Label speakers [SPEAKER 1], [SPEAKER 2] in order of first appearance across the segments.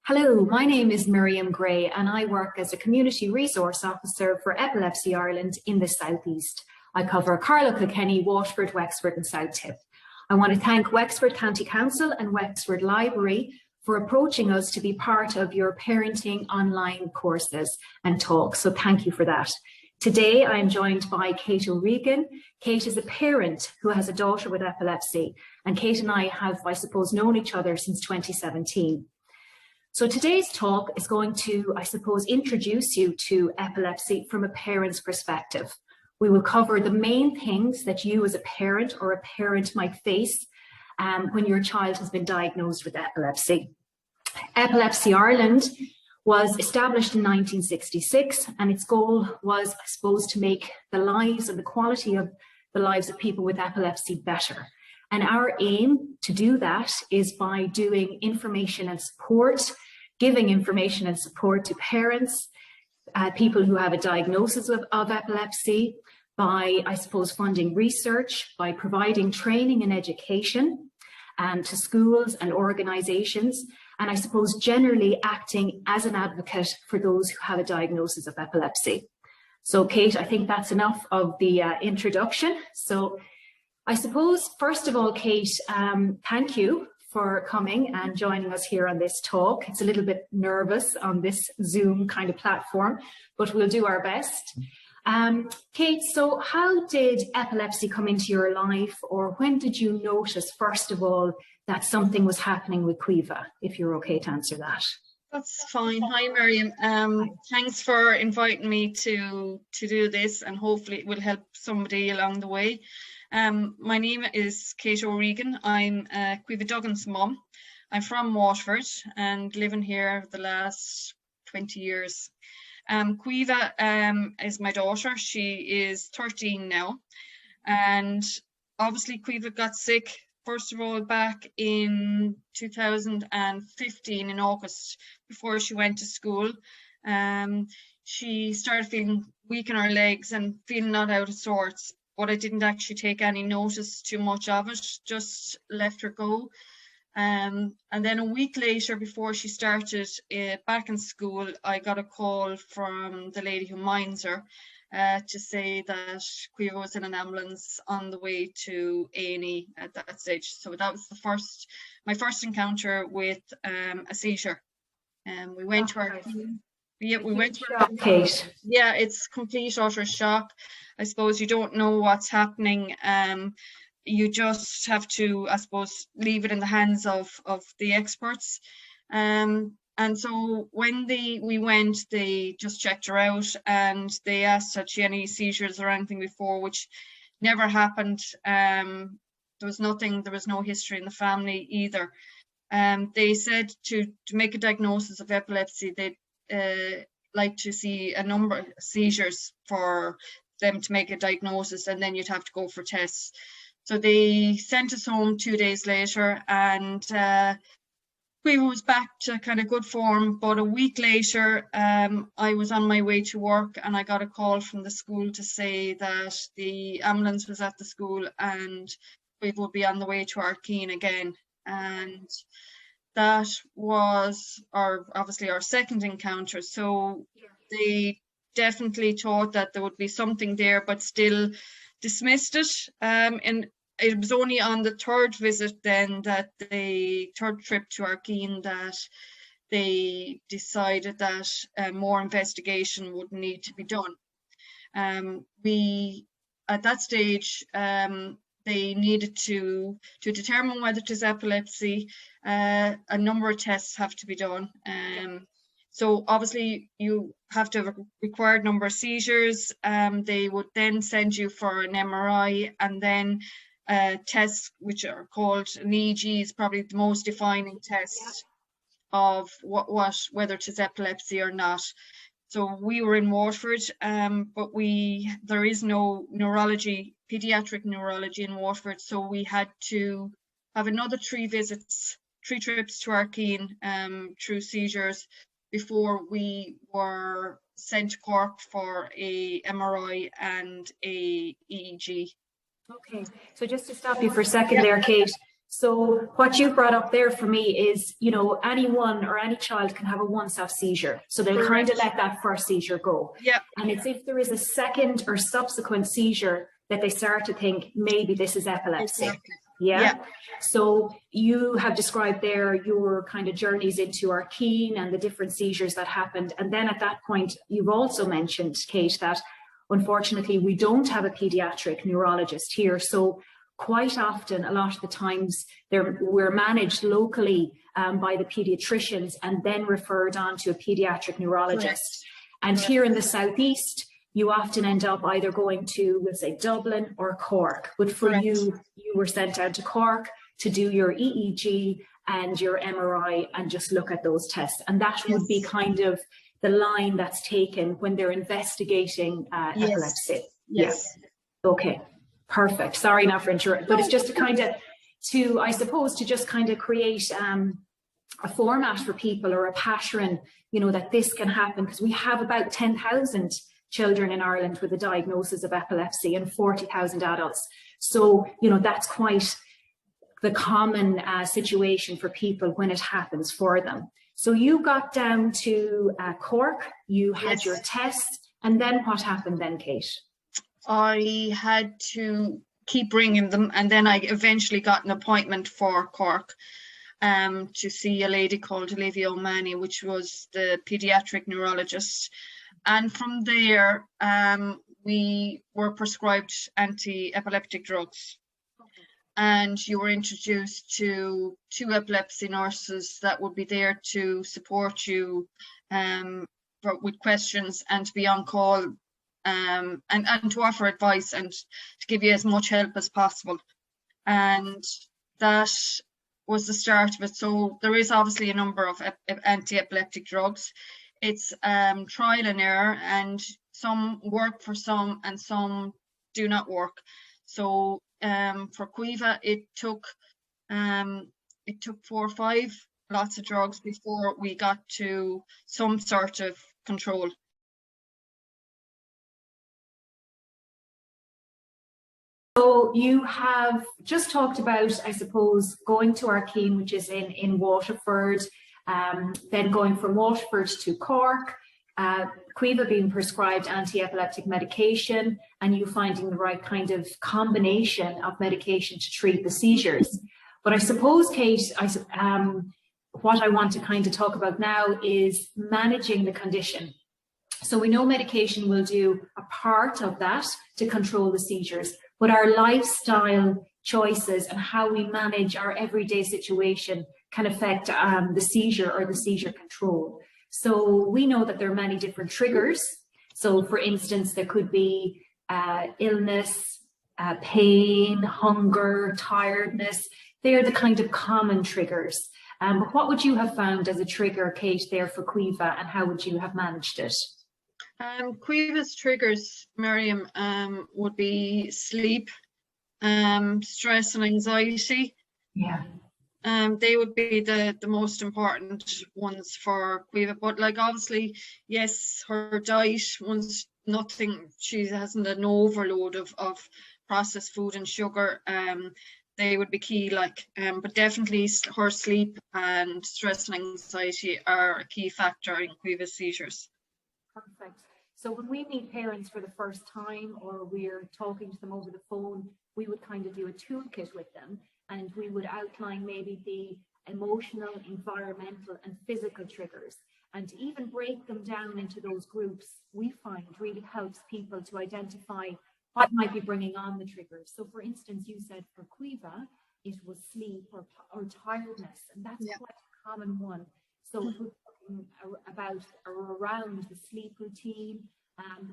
[SPEAKER 1] Hello, my name is Miriam Gray and I work as a Community Resource Officer for Epilepsy Ireland in the South East. I cover Carlow, Kilkenny, Waterford, Wexford and South Tip. I want to thank Wexford County Council and Wexford Library for approaching us to be part of your parenting online courses and talks, so thank you for that. Today I am joined by Kate O Regan. Kate is a parent who has a daughter with epilepsy, and Kate and I have, I suppose, known each other since 2017. So today's talk is going to, I suppose, introduce you to epilepsy from a parent's perspective. We will cover the main things that you as a parent or a parent might face when your child has been diagnosed with epilepsy. Epilepsy Ireland was established in 1966, and its goal was, I suppose, to make the lives and the quality of the lives of people with epilepsy better. And our aim to do that is by doing information and support, giving information and support to parents, people who have a diagnosis of epilepsy, by, I suppose, funding research, by providing training and education to schools and organisations, and I suppose generally acting as an advocate for those who have a diagnosis of epilepsy. So Kate, I think that's enough of the introduction. So I suppose, first of all, Kate, thank you for coming and joining us here on this talk. It's a little bit nervous on this Zoom kind of platform, but we'll do our best. Kate, so how did epilepsy come into your life, or when did you notice, first of all, that something was happening with Caoimhe, if you're okay to answer that?
[SPEAKER 2] That's fine. Hi, Miriam. Thanks for inviting me to do this, and hopefully it will help somebody along the way. My name is Kate O Regan. I'm Caoimhe Duggan's mum. I'm from Waterford and living here the last 20 years. Caoimhe is my daughter. She is 13 now. And obviously Caoimhe got sick, first of all, back in 2015 in August, before she went to school. She started feeling weak in her legs and feeling not out of sorts. But I didn't actually take any notice too much of it, just let her go. And then a week later, before she started back in school, I got a call from the lady who minds her to say that Caoimhe was in an ambulance on the way to A&E at that stage. So that was my first encounter with a seizure. We went to our... Yeah, we went to
[SPEAKER 1] Kate.
[SPEAKER 2] Yeah, it's complete utter shock. I suppose you don't know what's happening. You just have to, I suppose, leave it in the hands of the experts. And so when we went, they just checked her out and they asked had she had any seizures or anything before, which never happened. There was nothing, there was no history in the family either. They said to make a diagnosis of epilepsy, they'd like to see a number of seizures for them to make a diagnosis, and then you'd have to go for tests. So they sent us home 2 days later, and Caoimhe was back to kind of good form. But a week later, I was on my way to work and I got a call from the school to say that the ambulance was at the school and Caoimhe would be on the way to Caoimhe again. And that was obviously our second encounter. So they definitely thought that there would be something there, but still dismissed it. And it was only on the third visit then, that the third trip to Caoimhe, that they decided that more investigation would need to be done. At that stage, they needed to determine whether it is epilepsy. A number of tests have to be done. So obviously you have to have a required number of seizures. They would then send you for an MRI, and then tests which are called an EEG is probably the most defining test of whether it is epilepsy or not. So we were in Waterford, but there is no pediatric neurology in Waterford, so we had to have another 3 trips to Caoimhe through seizures before we were sent to Cork for a MRI and a EEG.
[SPEAKER 1] Okay, so just to stop you for a second there, Kate. So what you brought up there for me is, you know, anyone or any child can have a once-off seizure. So they'll kind of let that first seizure go.
[SPEAKER 2] Yeah.
[SPEAKER 1] And it's if there is a second or subsequent seizure that they start to think maybe this is epilepsy.
[SPEAKER 2] Exactly.
[SPEAKER 1] Yeah. So you have described there your kind of journeys into Arcane and the different seizures that happened. And then at that point, you've also mentioned, Kate, that unfortunately we don't have a pediatric neurologist here. So quite often, a lot of the times, we're managed locally by the pediatricians and then referred on to a pediatric neurologist. And here in the southeast, you often end up either going to, we'll say, Dublin or Cork. But for you were sent out to Cork to do your EEG and your MRI and just look at those tests. And that would be kind of the line that's taken when they're investigating epilepsy.
[SPEAKER 2] Yes.
[SPEAKER 1] Yeah. Okay. Perfect. Sorry now for interrupting, but it's just to kind of, I suppose, to just kind of create a format for people or a pattern, you know, that this can happen, because we have about 10,000 children in Ireland with a diagnosis of epilepsy and 40,000 adults. So, you know, that's quite the common situation for people when it happens for them. So you got down to Cork, you had your tests, and then what happened then, Kate?
[SPEAKER 2] I had to keep bringing them, and then I eventually got an appointment for Cork to see a lady called Olivia O'Mahony, which was the pediatric neurologist. And from there, we were prescribed anti-epileptic drugs. And you were introduced to 2 epilepsy nurses that would be there to support you with questions and to be on call. And to offer advice and to give you as much help as possible. And that was the start of it. So there is obviously a number of anti-epileptic drugs. It's trial and error, and some work for some and some do not work. So for Caoimhe, it took 4 or 5 lots of drugs before we got to some sort of control.
[SPEAKER 1] So you have just talked about, I suppose, going to Arcane, which is in Waterford, then going from Waterford to Cork, Caoimhe being prescribed anti-epileptic medication, and you finding the right kind of combination of medication to treat the seizures. But I suppose, Kate, what I want to kind of talk about now is managing the condition. So we know medication will do a part of that to control the seizures, but our lifestyle choices and how we manage our everyday situation can affect the seizure or the seizure control. So we know that there are many different triggers. So for instance, there could be illness, pain, hunger, tiredness. They're the kind of common triggers. But what would you have found as a trigger, Kate, there for Caoimhe, and how would you have managed it?
[SPEAKER 2] Caoimhe's triggers, Miriam, would be sleep, stress and anxiety.
[SPEAKER 1] Yeah.
[SPEAKER 2] They would be the most important ones for Caoimhe. But like obviously, yes, her diet, once nothing, she hasn't an overload of processed food and sugar. They would be key, like, but definitely her sleep and stress and anxiety are a key factor in Caoimhe's seizures.
[SPEAKER 1] Perfect. So when we meet parents for the first time, or we're talking to them over the phone, we would kind of do a toolkit with them, and we would outline maybe the emotional, environmental and physical triggers, and to even break them down into those groups, we find really helps people to identify what might be bringing on the triggers. So for instance, you said for Caoimhe, it was sleep or tiredness, and that's quite a common one. So we're talking about or around the sleep routine,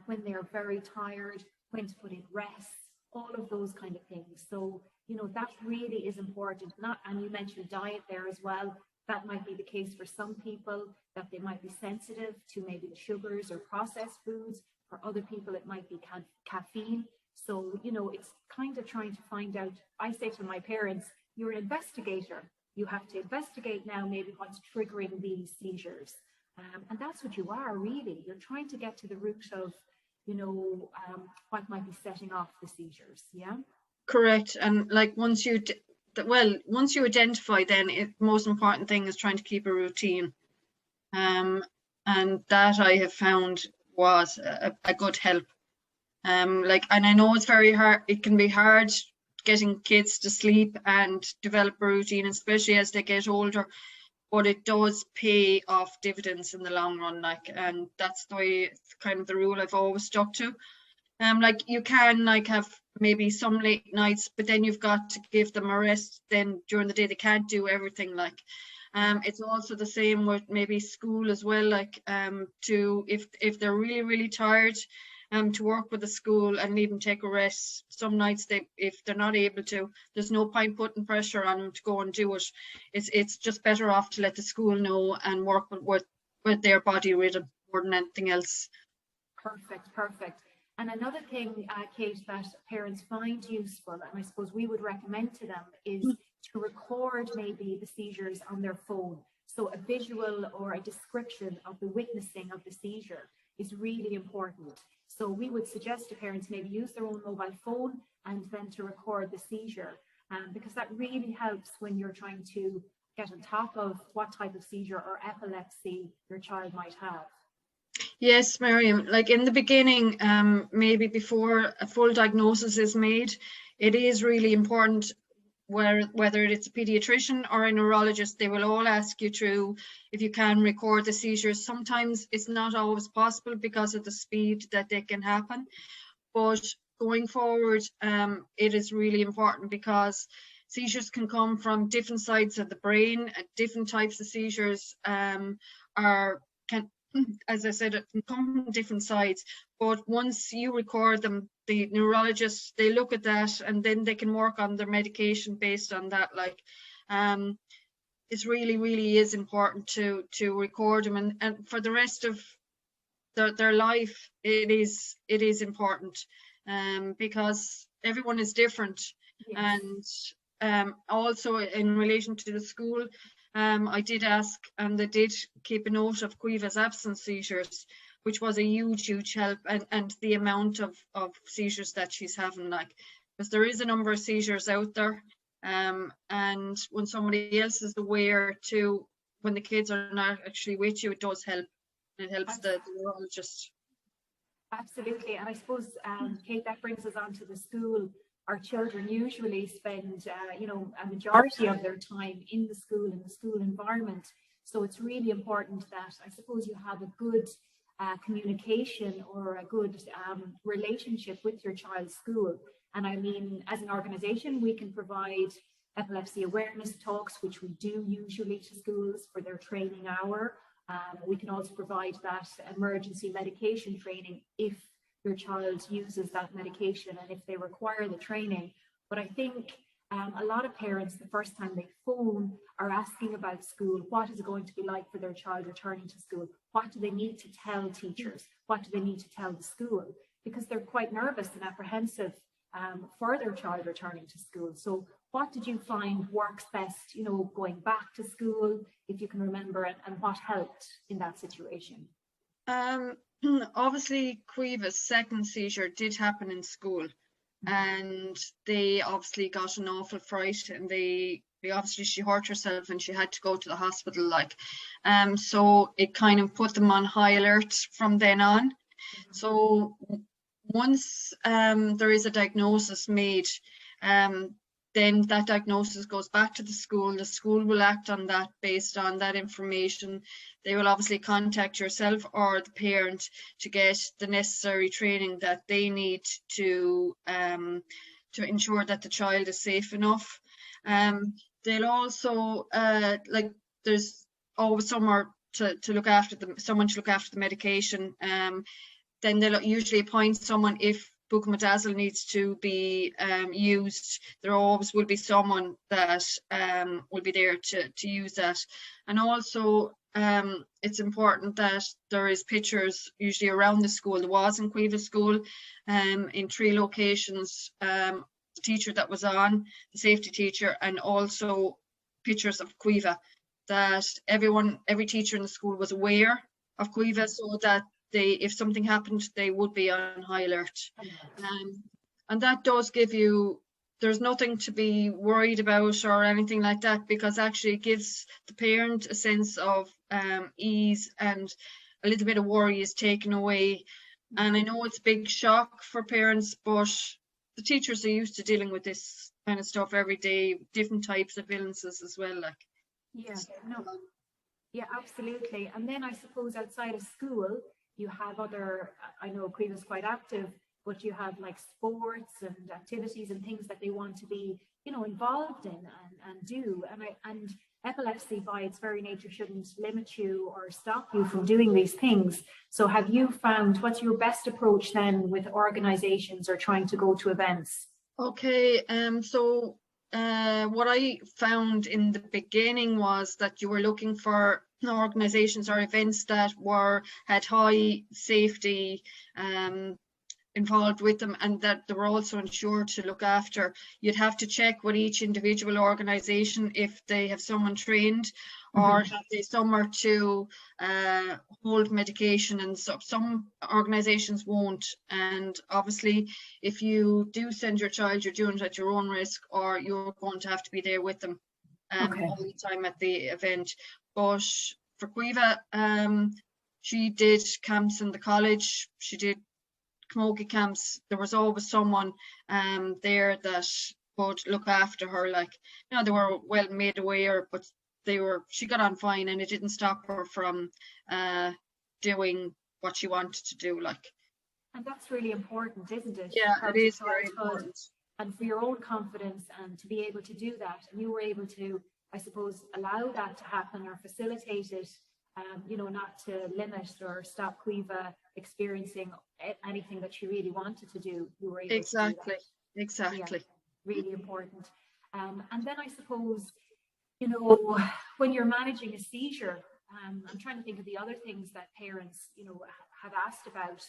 [SPEAKER 1] when they're very tired, when to put in rest, all of those kind of things. So, you know, that really is important. And you mentioned diet there as well. That might be the case for some people, that they might be sensitive to maybe the sugars or processed foods. For other people, it might be caffeine. So, you know, it's kind of trying to find out. I say to my parents, you're an investigator. You have to investigate now maybe what's triggering these seizures. And that's what you are, really. You're trying to get to the root of, you know, what might be setting off the seizures, yeah?
[SPEAKER 2] Correct. And like once well, once you identify, then the most important thing is trying to keep a routine. And that I have found was a good help. And I know it's very hard, it can be hard getting kids to sleep and develop a routine, especially as they get older, but it does pay off dividends in the long run, and that's the way, it's kind of the rule I've always stuck to. You can have maybe some late nights, but then you've got to give them a rest. Then during the day they can't do everything. It's also the same with maybe school as well. If they're really, really tired, to work with the school and even take a rest. Some nights if they're not able to, there's no point putting pressure on them to go and do it. It's just better off to let the school know and work with their body rhythm more than anything else.
[SPEAKER 1] Perfect. And another thing, Kate, that parents find useful, and I suppose we would recommend to them, is to record maybe the seizures on their phone. So a visual or a description of the witnessing of the seizure is really important. So we would suggest to parents maybe use their own mobile phone and then to record the seizure, because that really helps when you're trying to get on top of what type of seizure or epilepsy your child might have.
[SPEAKER 2] Yes, Miriam, in the beginning, maybe before a full diagnosis is made, it is really important, whether it's a pediatrician or a neurologist, they will all ask you to, if you can, record the seizures. Sometimes it's not always possible because of the speed that they can happen, but going forward, it is really important, because seizures can come from different sides of the brain, and different types of seizures as I said, it can come from different sides, but once you record them, the neurologists, they look at that and then they can work on their medication based on that. It's really is important to record them, and for the rest of their life, it is important, because everyone is different. Yes. And also in relation to the school, I did ask, and they did keep a note of Caoimhe's absence seizures, which was a huge help, and the amount of seizures that she's having, because there is a number of seizures out there, and when somebody else is aware too, when the kids are not actually with you, it does help. It helps the neurologist.
[SPEAKER 1] Absolutely, and I suppose, Kate, that brings us on to the school. Our children usually spend, a majority of their time in the school environment. So it's really important that, I suppose, you have a good communication or a good relationship with your child's school. And I mean, as an organisation, we can provide epilepsy awareness talks, which we do usually to schools for their training hour. We can also provide that emergency medication training if your child uses that medication and if they require the training. But I think a lot of parents, the first time they phone, are asking about school. What is it going to be like for their child returning to school? What do they need to tell teachers? What do they need to tell the school? Because they're quite nervous and apprehensive for their child returning to school. So what did you find works best, going back to school, if you can remember, and what helped in that situation?
[SPEAKER 2] Obviously, Caoimhe's second seizure did happen in school, and they obviously got an awful fright, and she hurt herself and she had to go to the hospital. So it kind of put them on high alert from then on. So once there is a diagnosis made, then that diagnosis goes back to the school. The school will act on that based on that information. They will obviously contact yourself or the parent to get the necessary training that they need to ensure that the child is safe enough. They'll also there's always someone to look after the medication. Then they'll usually appoint someone if bucomidazole needs to be used. There always will be someone that will be there to use that. And also it's important that there is pictures usually around the school. There was in Caoimhe school in 3 locations, the teacher that was on, the safety teacher, and also pictures of Caoimhe, that every teacher in the school was aware of Caoimhe, so that if something happened, they would be on high alert. And that does give you there's nothing to be worried about or anything like that, because actually it gives the parent a sense of ease, and a little bit of worry is taken away. And I know it's a big shock for parents, but the teachers are used to dealing with this kind of stuff every day, different types of illnesses as well. Like,
[SPEAKER 1] yeah, no, yeah, absolutely. And then I suppose outside of school, you have other, I know Caoimhe is quite active, but you have like sports and activities and things that they want to be, you know, involved in and do. And epilepsy by its very nature shouldn't limit you or stop you from doing these things. So have you found, what's your best approach then with organizations or trying to go to events?
[SPEAKER 2] okay, so what I found in the beginning was that you were looking for organizations or events that had high safety involved with them, and that they were also insured to look after. You'd have to check with each individual organisation if they have someone trained, or have they somewhere to hold medication, and some organisations won't. And obviously if you do send your child, you're doing it at your own risk, or you're going to have to be there with them all the time at the event. But for Caoimhe, she did camps in the college, she did camogie camps. There was always someone there that would look after her. Like, you know, they were well made aware, but she got on fine, and it didn't stop her from doing what she wanted to do. Like,
[SPEAKER 1] and that's really important, isn't it?
[SPEAKER 2] Yeah, it is very important.
[SPEAKER 1] And for your own confidence, and to be able to do that, and you were able to, I suppose, allow that to happen or facilitate it. You know, not to limit or stop Caoimhe experiencing anything that she really wanted to do. You were able to do that.
[SPEAKER 2] Exactly.
[SPEAKER 1] Yeah, really important. And then I suppose, you know, when you're managing a seizure, I'm trying to think of the other things that parents, you know, have asked about.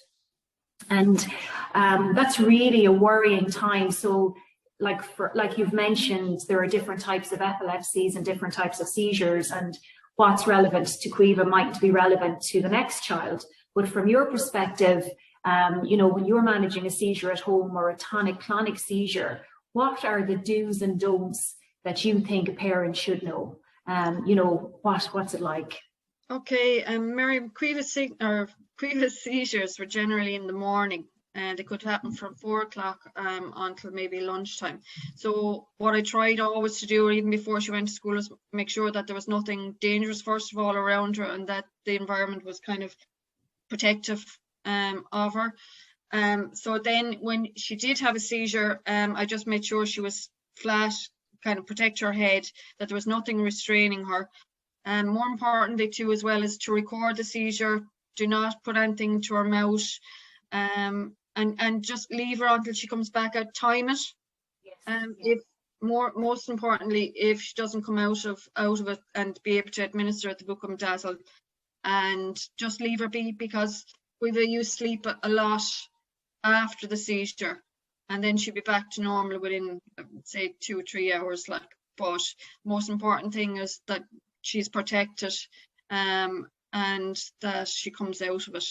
[SPEAKER 1] And that's really a worrying time. So like you've mentioned, there are different types of epilepsies and different types of seizures, and what's relevant to Caoimhe might be relevant to the next child. But from your perspective, you know, when you're managing a seizure at home or a tonic-clonic seizure, what are the do's and don'ts that you think a parent should know? You know, what's it like?
[SPEAKER 2] Okay, Miriam, Caoimhe's seizures were generally in the morning, and it could happen from 4 o'clock until maybe lunchtime. So what I tried always to do, even before she went to school, is make sure that there was nothing dangerous, first of all, around her, and that the environment was kind of protective of her. So then when she did have a seizure, I just made sure she was flat, kind of protect her head, that there was nothing restraining her. And more importantly too, as well, is to record the seizure. Do not put anything to her mouth, and just leave her until she comes back out. Time it. Yes. If most importantly, if she doesn't come out of it and be able to administer the buccal dazzle, and just leave her be, because Caoimhe used to sleep a lot after the seizure, and then she'd be back to normal within, say, 2 or 3 hours. Like, but most important thing is that she's protected, and that she comes out of it.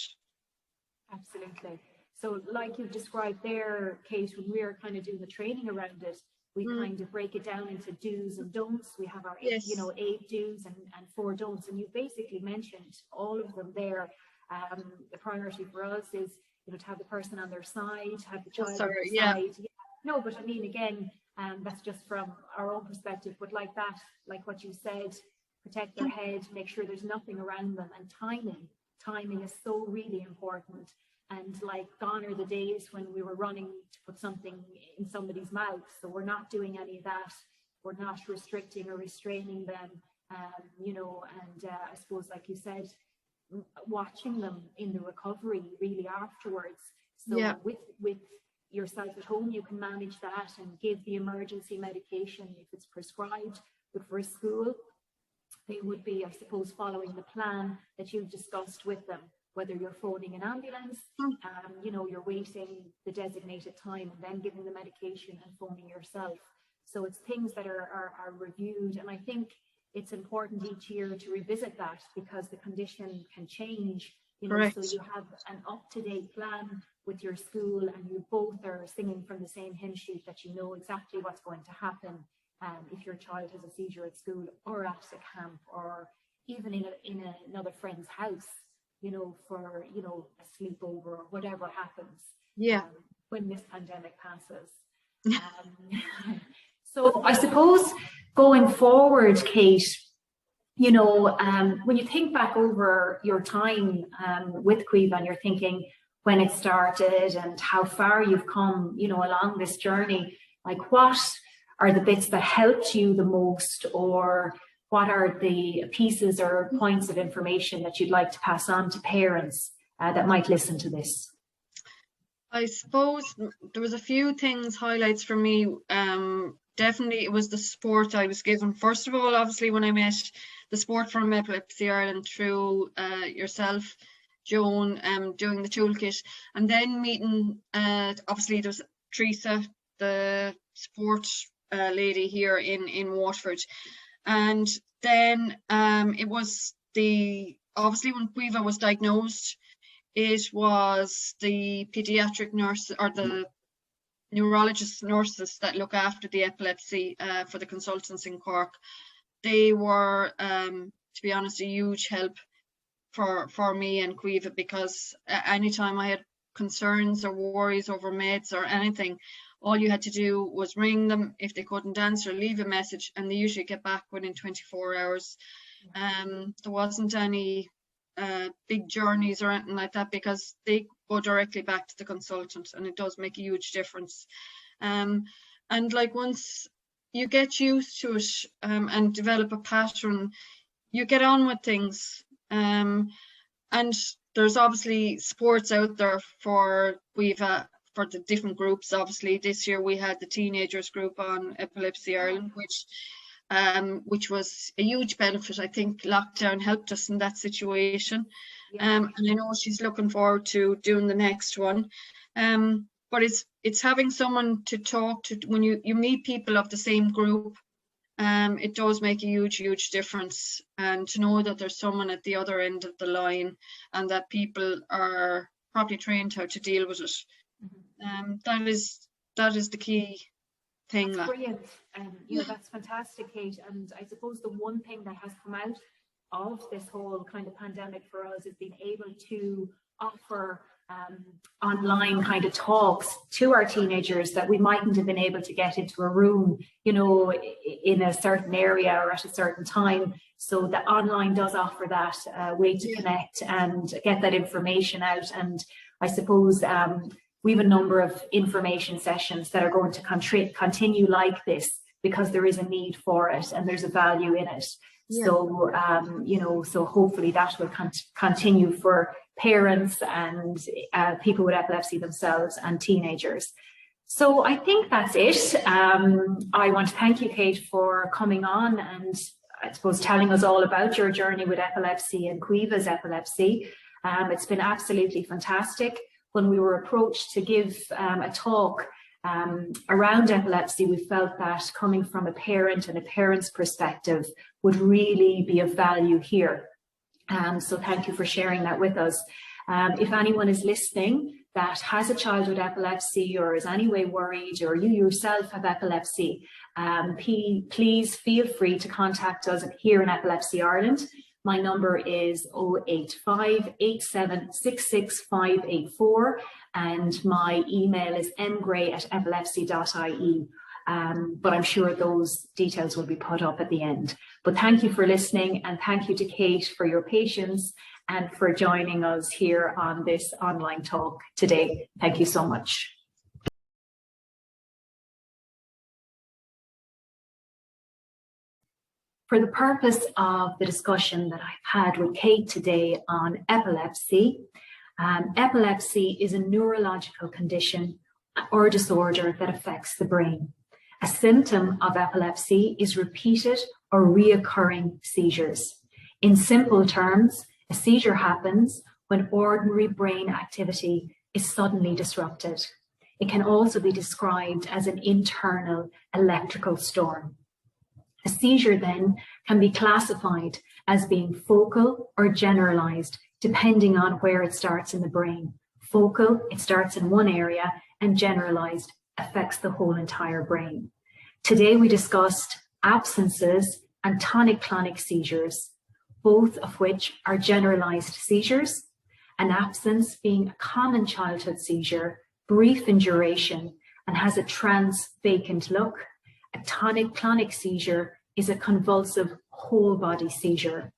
[SPEAKER 2] Absolutely.
[SPEAKER 1] So like you've described there, Kate, when we're kind of doing the training around it, we kind of break it down into do's and don'ts. We have our, you know, 8 do's and 4 don'ts, and you basically mentioned all of them there. The priority for us is, you know, to have the person on their side, to have the child on their side. Yeah. No, but I mean, again, that's just from our own perspective, but like that, like what you said, protect their head, make sure there's nothing around them, and timing is so really important. And like, gone are the days when we were running to put something in somebody's mouth. So we're not doing any of that. We're not restricting or restraining them, you know, and I suppose, like you said, watching them in the recovery really afterwards. So with yourself at home, you can manage that and give the emergency medication if it's prescribed. But for a school, they would be, I suppose, following the plan that you've discussed with them, whether you're phoning an ambulance, you know, you're waiting the designated time and then giving the medication and phoning yourself. So it's things that are reviewed, and I think it's important each year to revisit that, because the condition can change, you know. Correct. So you have an up-to-date plan with your school and you both are singing from the same hymn sheet, that you know exactly what's going to happen if your child has a seizure at school or at a camp or even in another friend's house, you know, for, you know, a sleepover or whatever happens.
[SPEAKER 2] Yeah.
[SPEAKER 1] When this pandemic passes. So I suppose going forward, Kate, you know, when you think back over your time with Caoimhe and you're thinking when it started and how far you've come, you know, along this journey, like what are the bits that helped you the most, or what are the pieces or points of information that you'd like to pass on to parents that might listen to this?
[SPEAKER 2] I suppose there was a few things, highlights for me. Definitely it was the support I was given. First of all, obviously, when I met the support from Epilepsy Ireland through yourself, Joan, doing the toolkit, and then meeting, obviously there was Teresa, the support lady here in Waterford. And then it was obviously when Caoimhe was diagnosed, it was the pediatric nurse or the neurologist nurses that look after the epilepsy for the consultants in Cork. They were, to be honest, a huge help for me and Caoimhe, because anytime I had concerns or worries over meds or anything, all you had to do was ring them. If they couldn't answer, leave a message, and they usually get back within 24 hours. There wasn't any big journeys or anything like that, because they go directly back to the consultant, and it does make a huge difference. And like once you get used to it and develop a pattern, you get on with things. And there's obviously supports out there for Caoimhe, for the different groups. Obviously this year we had the teenagers group on Epilepsy Ireland, which was a huge benefit. I think lockdown helped us in that situation. And I know she's looking forward to doing the next one. But it's having someone to talk to when you meet people of the same group. It does make a huge difference, and to know that there's someone at the other end of the line and that people are properly trained how to deal with it. That is the key thing.
[SPEAKER 1] That's brilliant. You know, that's fantastic, Kate. And I suppose the one thing that has come out of this whole kind of pandemic for us is being able to offer online kind of talks to our teenagers that we mightn't have been able to get into a room, you know, in a certain area or at a certain time. So the online does offer that way to connect and get that information out. And I suppose we have a number of information sessions that are going to continue like this, because there is a need for it and there's a value in it. So, you know, so hopefully that will continue for parents and people with epilepsy themselves and teenagers. So I think that's it. I want to thank you, Kate, for coming on and I suppose telling us all about your journey with epilepsy and Caoimhe's epilepsy. It's been absolutely fantastic. When we were approached to give a talk around epilepsy, we felt that coming from a parent and a parent's perspective would really be of value here. So thank you for sharing that with us. If anyone is listening that has a child with epilepsy or is anyway worried, or you yourself have epilepsy, please feel free to contact us here in Epilepsy Ireland. My number is 085 8766 584 and my email is mgray@epilepsy.ie. But I'm sure those details will be put up at the end. But thank you for listening, and thank you to Kate for your patience and for joining us here on this online talk today. Thank you so much. For the purpose of the discussion that I've had with Kate today on epilepsy, epilepsy is a neurological condition or disorder that affects the brain. A symptom of epilepsy is repeated or reoccurring seizures. In simple terms, a seizure happens when ordinary brain activity is suddenly disrupted. It can also be described as an internal electrical storm. A seizure then can be classified as being focal or generalized, depending on where it starts in the brain. Focal, it starts in one area, and generalized affects the whole entire brain. Today we discussed absences and tonic-clonic seizures, both of which are generalized seizures, an absence being a common childhood seizure, brief in duration, and has a trans-vacant look. A tonic-clonic seizure is a convulsive whole-body seizure.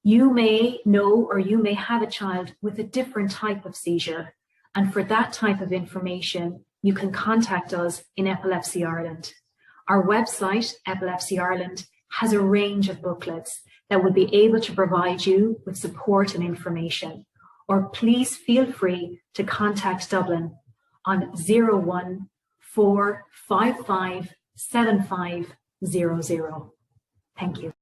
[SPEAKER 1] You may know or you may have a child with a different type of seizure, and for that type of information, you can contact us in Epilepsy Ireland. Our website, Epilepsy Ireland, has a range of booklets that will be able to provide you with support and information. Or please feel free to contact Dublin on 01 455 7500. Thank you.